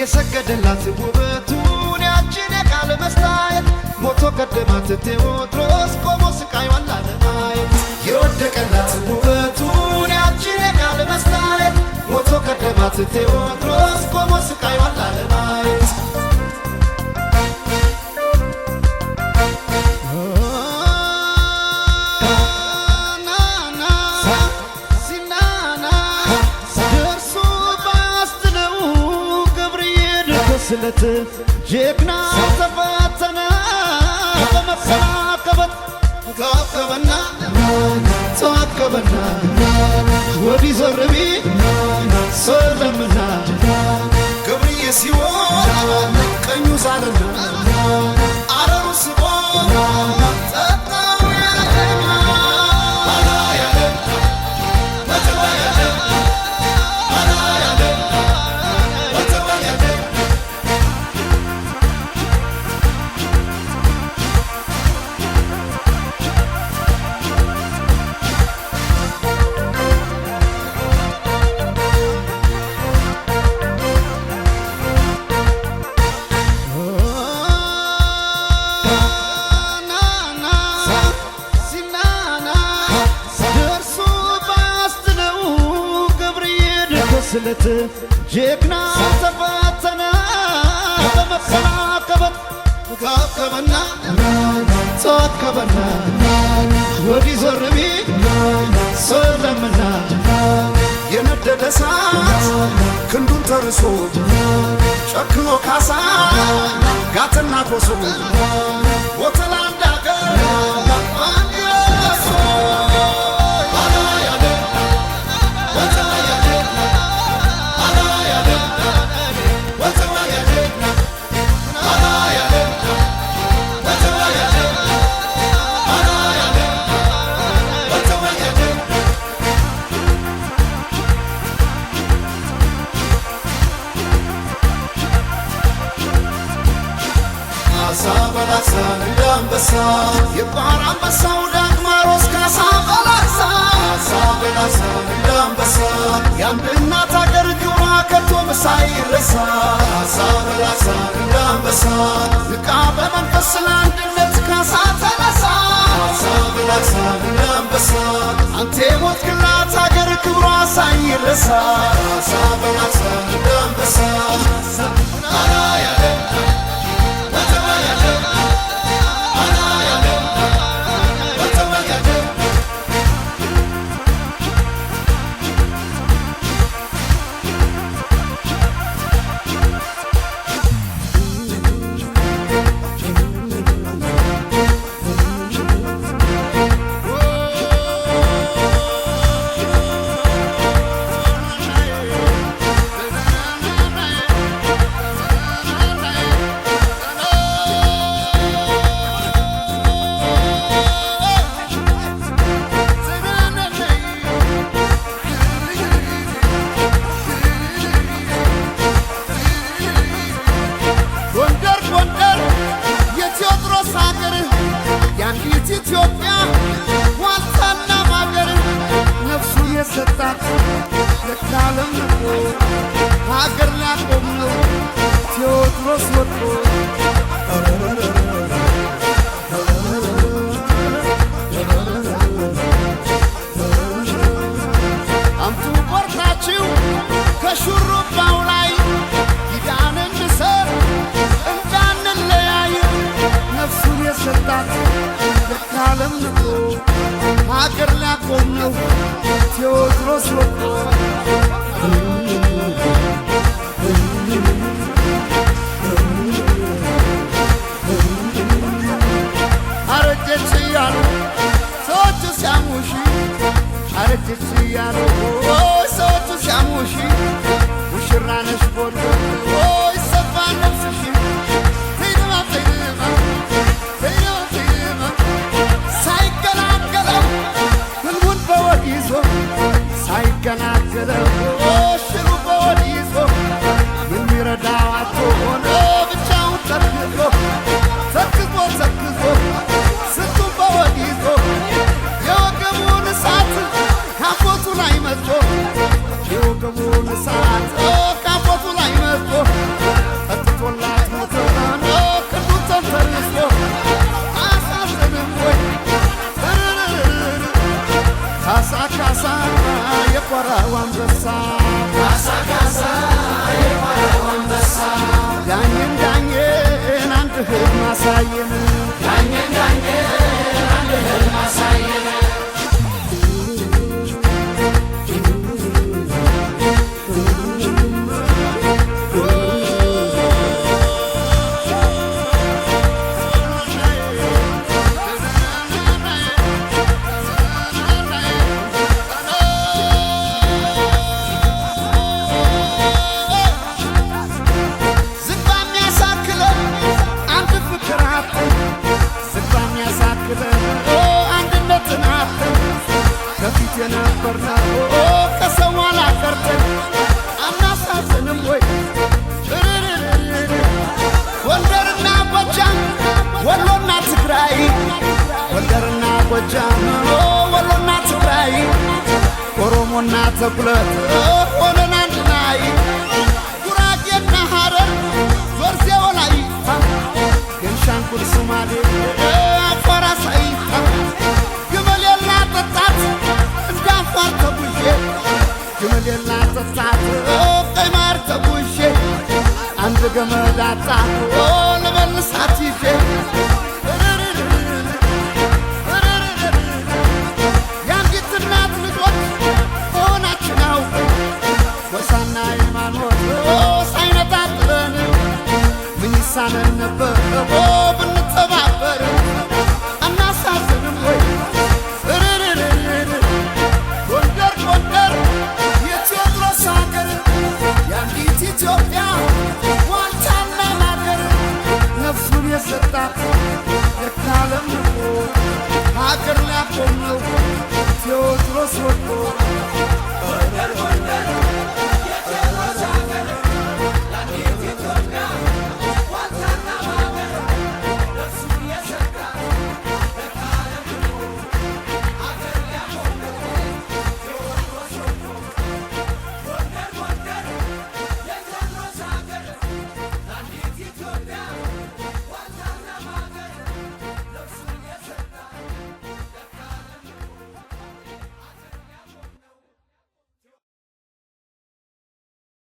የሰገደላት ውበቱን ያችን የቃል መስታየት ሞቶ ቀደማት ቴዎድሮስ ቆሞ ስቃይዋን ላለማየት የወደቀላት ውበቱን ያችን የቃል መስታየት ሞቶ ቀደማት ቴዎድሮስ ቆሞ ስቃይዋን ላለማየት ስለት ጀግና ተፈተነ በመፈናቀበት ተዋከበና ወዲህ ዞር ቢል ሰለምና ገብርዬ ሲወጣ ቀኙ ሳለና አረሩ ስቦ ስለት ጀግና ተፈተነ በመፈናቀበት ተዋከበና ወዲህ ዞር ቢል ሰለምና የነደደ እሳት ክንዱን ተርሶ ጨክኖ ካሳ ጋትና ኮሶ ወተላንዳ አንበሳ የባህር አንበሳው ዳግማሮስ ካሳ በላሳ አንበሳ የአንድ እናት አገር ክብሯ ከቶ ሳይረሳ በላሳ አንበሳ ንቃ በመንፈስ ለአንድነት ካሳ ተነሳ በላሳ አንበሳ አንተ የሞትክላት አገር ክብሯ ሳይረሳ በላሳ አንበሳ ኢትዮጵያ ዋልታና ማገር ነፍሱ የሰጣት ለዓለም ነው ሀገር ላቆም ነው ቴዎድሮስ ወጥቶ አምጡ ቆርጣችሁ ከሹሩባው ላይ ኪዳን እንሰር እንዳንለያይ ነፍሱን የሰጣት ዓለም ነው ሀገር ላቆም ነው ቴዎድሮስ ወጥቶ አረጀች እያሉ ሰዎቹ ሲያሙሽ አረጀች እያሉ ሰዎቹ ሲያሙሽ ሙሽራ ነሽ ቦሎ ሰፋ ነፍስሽ ሳይገናገለው ሽሩ በወዲህ ይዞ ምን ሚረዳው አጥቶ ሆነ ብቻውን ተክዞ ስቱ በወዲህ ይዞ የወገቡን እሳት ካፎቱ ላይ መጥቶ የወገቡን እሳት ካፎቱ ላይ መጥቶ ጋሞና ተኩለት ሆነን አንድ ላይ ጉራጌና ሐረር ዞርዜ ወላይታ ቤንሻንጉል ሶማሌ አፋር አሳይታ ግመሌላ ጠጣት እንዳፋር ተጉዤ ግመሌላ ጠጣት ቀይ ማር ተጉዤ አንድ ገመድ አጣሁ ለመልሳት ይዤ ወሳና ሃይማኖት ሳይነጣጥለን ምን ይሳነን ነበር ብንተባበር አናሳዝንም ወይ ጎንደር ጎንደር የቴዎድሮስ አገር የአንዲት ኢትዮጵያ ዋልታና ማገር ነፍሱን የሰጣት የካለም ሀገር ሊያቆም ነው ቴዎድሮስ